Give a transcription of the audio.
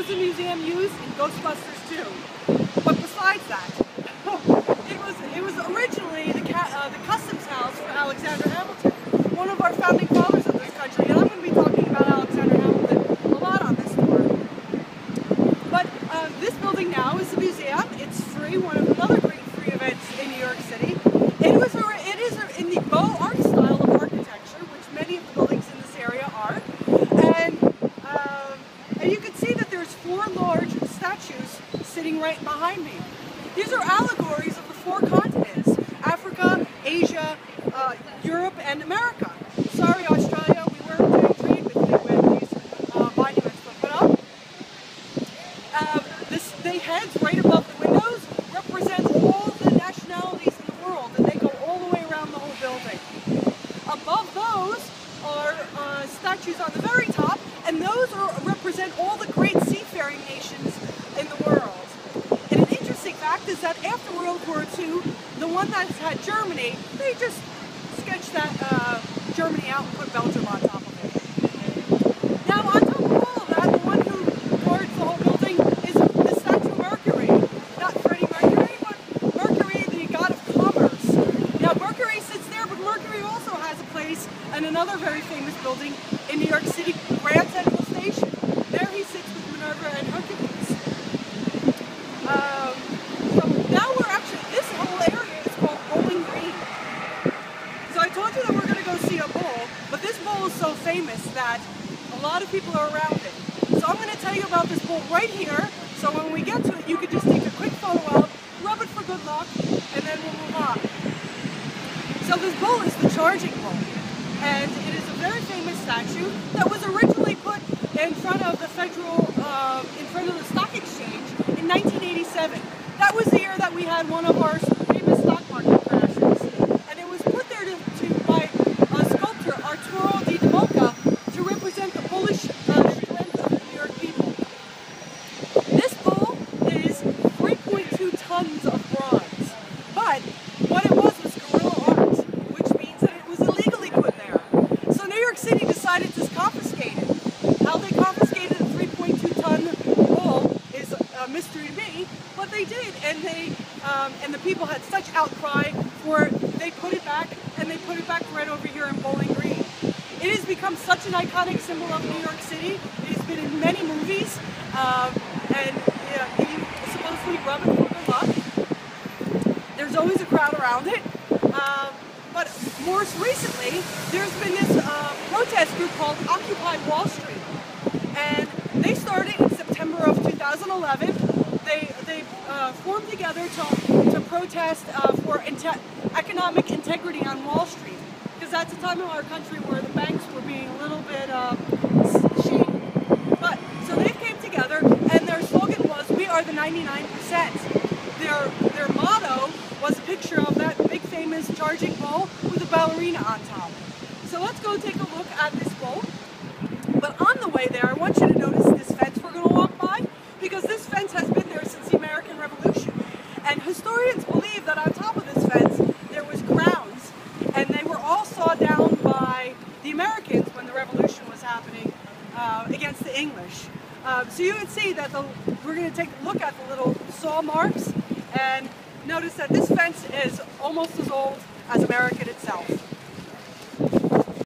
was the museum used in Ghostbusters 2. But besides that, it was originally the customs house for Alexander Hamilton, one of our founding fathers of this country, and I'm going to be talking about Alexander Hamilton a lot on this tour. But this building now is a museum. It's free, one of another great free events in New York City. It is in the Beaux Arts style of architecture, which many of the buildings in this area are. And you can see that there's 4 large statues sitting right behind me. These are allegories of the 4 continents: Africa, Asia, Europe, and America. Sorry, Australia, we weren't doing trade with you when these monuments were put up. The heads right above the windows represent all the nationalities in the world, and they go all the way around the whole building. Above those are statues on the very top, and those represent all the great seafaring nations in the world. And an interesting fact is that after World War II, the one that had Germany, they just sketched that Germany out and put Belgium on top of it. Now, on top of all of that, the one who guards the whole building is the statue of Mercury. Not Freddie Mercury, but Mercury, the god of commerce. Now, Mercury sits there, but Mercury also has a place in another very famous building in New York City, Grand Central Station. There he sits with Minerva and Hercules. So now this whole area is called Bowling Green. So I told you that we're going to go see a bowl, but this bowl is so famous that a lot of people are around it. So I'm going to tell you about this bowl right here, so when we get to it, you can just take a quick photo out, rub it for good luck, and then we'll move on. So this bowl is the Charging Bowl, and it is a very famous statue that was originally put in front of the Stock Exchange in 1987. That was the year that we had one of our famous stock market crashes, and it was put there by sculptor Arturo Di Moca to represent the bullish strength of the New York people. This bowl is 3.2 tons of bronze, but what it was guerrilla art, which means that it was illegally put there. So New York City decided to confiscate it. How they confiscated a 3.2-ton bowl is a mystery to me, but they did, and the people had such outcry for it, they put it back, and they put it back right over here in Bowling Green. It has become such an iconic symbol of New York City. It has been in many movies, and you supposedly rub it for good luck. There's always a crowd around it. But more recently, there's been this protest group called Occupy Wall Street, and they started in September of 2011. They formed together to protest for economic integrity on Wall Street, because that's a time in our country where the banks were being a little bit shady. But so they came together, and their slogan was, "We are the 99%." Their motto was a picture of that big famous Charging Bowl with a ballerina on top. So let's go take a look at this bowl. But on the way there, I want you to notice this fence we're going to walk by, because this fence has been there since the American Revolution. And historians believe that on top of this fence there was grounds, and they were all sawed down by the Americans when the Revolution was happening against the English. So you can see that we're going to take a look at the little saw marks, and notice that this fence is almost as old as America itself.